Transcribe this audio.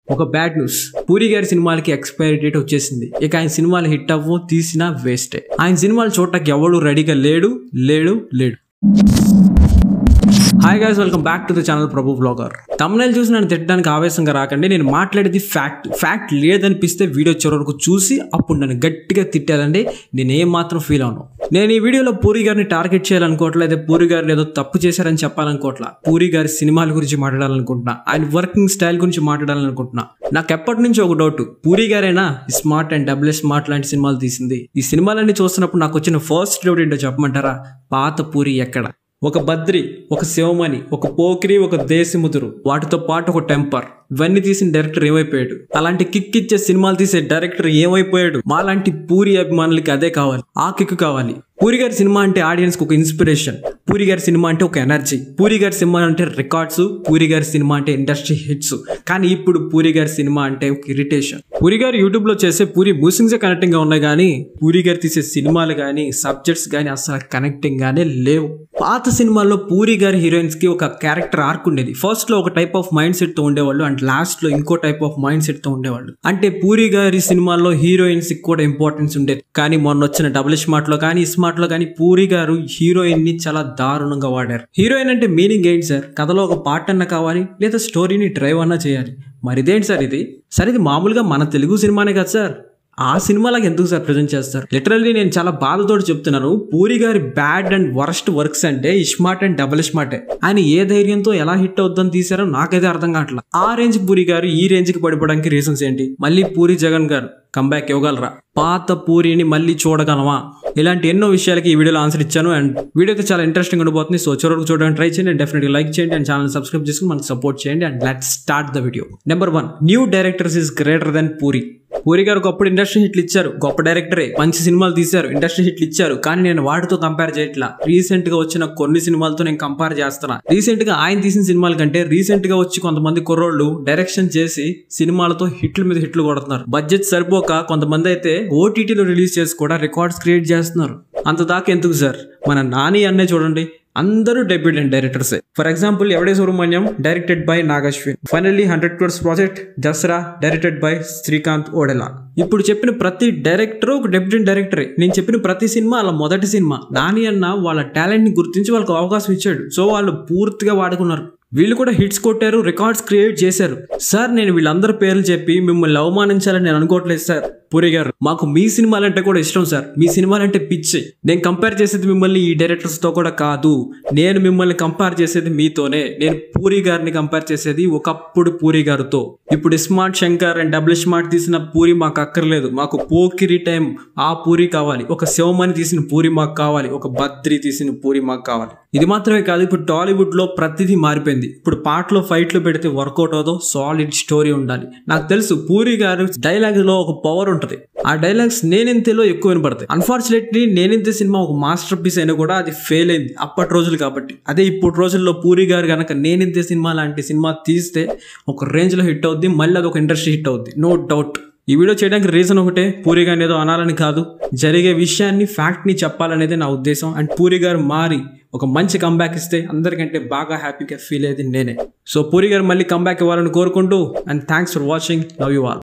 ఒక bad news, puri గారి సినిమాలకి ఎక్స్పైరీ డేట్ వచ్చేసింది. ఇక ఆయన సినిమాలు హిట్ అవ్వో తీసినా వేస్టే. ఆయన సినిమాలు చూడటానికి ఎవడు రెడీగా లేడు. Hi guys, welcome back to the channel Prabhu vlogger. Thumbnail చూసి నన్ను తిట్టడానికి ఆవేశంగా రాకండి. నేను మాట్లాడేది ఫ్యాక్ట్ లేదనిపిస్తే వీడియో చివరి వరకు చూసి అప్పుడు నన్ను గట్టిగా తిట్టాలండి. నేను ఏం మాత్రం ఫీల్ అవును. నేను ఈ వీడియోలో పూరి గారిని టార్గెట్ చేయాలనుకోవట్లేదు, అయితే పూరి గారు ఏదో తప్పు చేశారని చెప్పాలనుకోవట్లా. పూరి గారి సినిమాల గురించి మాట్లాడాలనుకుంటున్నా, ఆయన వర్కింగ్ స్టైల్ గురించి మాట్లాడాలనుకుంటున్నా. నాకు ఎప్పటి నుంచి ఒక డౌట్, పూరి గారైనా స్మార్ట్ అండ్ డబుల్ స్మార్ట్ లాంటి సినిమాలు తీసింది. ఈ సినిమాలన్నీ చూస్తున్నప్పుడు నాకు వచ్చిన ఫస్ట్ డౌట్ ఏంటో చెప్పమంటారా? పాత పూరి ఎక్కడ? ఒక బద్రి, ఒక శివమణి, ఒక పోకిరి, ఒక దేశముదురు, వాటితో పాటు ఒక టెంపర్, ఇవన్నీ తీసిన డైరెక్టర్ ఏమైపోయాడు? అలాంటి కిక్ ఇచ్చే సినిమాలు తీసే డైరెక్టర్ ఏమైపోయాడు? మాలాంటి పూరి అభిమానులకి అదే కావాలి, ఆ కిక్ కావాలి. పూరి గారి సినిమా అంటే ఆడియన్స్ కి ఒక ఇన్స్పిరేషన్, పూరి గారి సినిమా అంటే ఒక ఎనర్జీ, పూరి గారి సినిమా అంటే రికార్డ్స్, పూరి గారి సినిమా అంటే ఇండస్ట్రీ హిట్స్. కానీ ఇప్పుడు పూరి గారి సినిమా అంటే ఒక ఇరిటేషన్. పూరి గారు యూట్యూబ్ లో చేసే పూరి మూసింగ్సే కనెక్టింగ్ గా ఉన్నాయి, కానీ పూరి గారు తీసే సినిమాలు కానీ సబ్జెక్ట్స్ కానీ అసలు కనెక్టింగ్ గానే లేవు. పాత సినిమాల్లో పూరి గారి హీరోయిన్స్ కి ఒక క్యారెక్టర్ ఆర్క్ ఉండేది. ఫస్ట్ లో ఒక టైప్ ఆఫ్ మైండ్ సెట్ తో ఉండేవాళ్ళు, అండ్ లాస్ట్ లో ఇంకో టైప్ ఆఫ్ మైండ్ సెట్ తో ఉండేవాళ్ళు. అంటే పూరి గారి సినిమాల్లో హీరోయిన్స్ కి కూడా ఇంపార్టెన్స్ ఉండేది. కానీ మొన్న వచ్చిన డబుల్ స్మార్ట్ లో కానీ స్మార్ట్ లో కానీ పూరి గారు హీరోయిన్ ని చాలా దారుణంగా వాడారు. హీరోయిన్ అంటే మీనింగ్ ఏంటి సార్? కథలో ఒక పార్ట్ అన్న కావాలి, లేదా స్టోరీని డ్రైవ్ అన్నా చేయాలి. మరి ఇదేంటి సార్ ఇది? సరే, ఇది మామూలుగా మన తెలుగు సినిమానే కదా సార్, ఆ సినిమాలకు ఎందుకు సార్ ప్రజెంట్ చేస్తారు? లిటరల్లీ నేను చాలా బాధతో చెప్తున్నాను. పూరి గారి బ్యాడ్ అండ్ వరస్ట్ వర్క్స్ అంటే స్మార్ట్ అండ్ డబుల్ స్మార్టే. ఆయన ఏ ధైర్యంతో ఎలా హిట్ అవుద్దని తీసారో నాకైతే అర్థం కావట్లేదు. ఆ రేంజ్ పూరి గారు ఈ రేంజ్ కి పడిపోవడానికి రీజన్స్ ఏంటి? మళ్ళీ పూరి జగన్ గారు కంబ్యాక్ ఇవ్వగలరా? పాత పూరిని మళ్ళీ చూడగలమా? ఇలాంటి ఎన్నో విషయాలకి ఈ వీడియోలో ఆన్సర్ ఇచ్చాను. అండ్ వీడియో అయితే చాలా ఇంట్రెస్టింగ్ ఉండబోతుంది. సో చివరికి చూడడానికి ట్రై చేయండి, డెఫినెట్గా లైక్ చేయండి అండ్ ఛానల్ సబ్స్క్రైబ్ చేసుకుని మనకి సపోర్ట్ చేయండి. And let's start the video. Number 1, new directors is greater than puri. Puri గారు ఒకప్పుడు ఇండస్ట్రీ హిట్లు ఇచ్చారు, గొప్ప డైరెక్టరే, మంచి సినిమాలు తీశారు, ఇండస్ట్రీ హిట్లు ఇచ్చారు. కానీ నేను వాటితో కంపేర్ చేయట్లా. రీసెంట్ గా వచ్చిన కొన్ని సినిమాలతో నేను కంపేర్ చేస్తున్నా. రీసెంట్ గా ఆయన తీసిన సినిమాల కంటే రీసెంట్ గా వచ్చి కొంతమంది కుర్రోళ్ళు డైరెక్షన్ చేసి సినిమాలతో హిట్ల మీద హిట్లు కొడుతున్నారు. బడ్జెట్ సరిపోక కొంతమంది అయితే ఓటీటీలో రిలీజ్ చేసి కూడా రికార్డ్స్ క్రియేట్ చేస్తున్నారు. అంత దాకా ఎందుకు సార్? మన నాని అన్నే చూడండి, అందరూ debutante డైరెక్టర్సే. For example Yevade Subramanyam directed by Nag Ashwin, finally 100 crores project Dasara directed by Srikanth Odela. ఇప్పుడు చెప్పిన ప్రతి డైరెక్టర్ ఒక డెబ్యూటెంట్ డైరెక్టరే. నేను చెప్పిన ప్రతి సినిమా అలా మొదటి సినిమా. నాని అన్న వాళ్ళ టాలెంట్ ని గుర్తించి వాళ్ళకి అవకాశం ఇచ్చాడు, సో వాళ్ళు పూర్తిగా వాడుకున్నారు. వీళ్ళు కూడా హిట్స్ కొట్టారు, రికార్డ్స్ క్రియేట్ చేశారు. సార్, నేను వీళ్ళందరి పేర్లు చెప్పి మిమ్మల్ని అవమానించాలని నేను అనుకోవట్లేదు సార్. పూరి గారు, మాకు మీ సినిమాలంటే కూడా ఇష్టం సార్, మీ సినిమాలంటే పిచ్చి. నేను కంపేర్ చేసేది మిమ్మల్ని ఈ డైరెక్టర్స్ తో కూడా కాదు, నేను మిమ్మల్ని కంపేర్ చేసేది మీతోనే. నేను పూరి గారిని కంపేర్ చేసేది ఒకప్పుడు పూరి గారితో. ఇప్పుడు smart Shankar and double smart తీసిన పూరి మాకు అక్కర్లేదు. మాకు పోకిరి టైం ఆ పూరి కావాలి, ఒక శివమణి తీసిన పూరి మాకు కావాలి, ఒక బద్రి తీసిన పూరి మాకు కావాలి. ఇది మాత్రమే కాదు, ఇప్పుడు టాలీవుడ్ లో ప్రతిదీ మారిపోయింది. ఇప్పుడు పాటలో ఫైట్లు పెడితే వర్కౌట్ అవుదో, సాలిడ్ స్టోరీ ఉండాలి. నాకు తెలుసు పూరి గారు డైలాగ్ లో ఒక పవర్ ఉంటుంది. ఆ డైలాగ్స్ నేనింతేలో ఎక్కువ వినపడతాయి. అన్ఫార్చునేట్లీ నేనింతే సినిమా ఒక మాస్టర్ పీస్ అయినా కూడా అది ఫెయిల్ అయింది అప్పటి రోజులు కాబట్టి. అదే ఇప్పుడు రోజుల్లో పూరి గారు కనుక నేనింతే సినిమా లాంటి సినిమా తీస్తే ఒక రేంజ్ లో హిట్ అవుద్ది, మళ్ళీ అది ఒక ఇండస్ట్రీ హిట్ అవుద్ది, నో డౌట్. ఈ వీడియో చేయడానికి రీజన్ ఒకటే, పూరి గారిని ఏదో అనాలని కాదు, జరిగే విషయాన్ని ఫ్యాక్ట్ ని చెప్పాలనేది నా ఉద్దేశం. అండ్ పూరి గారు మారి ఒక మంచి కంబ్యాక్ ఇస్తే అందరికంటే బాగా హ్యాపీగా ఫీల్ అయ్యేది నేనే. సో పూరి గారు మళ్ళీ కంబ్యాక్ ఇవ్వాలని కోరుకుంటూ, and thanks for watching, love you all.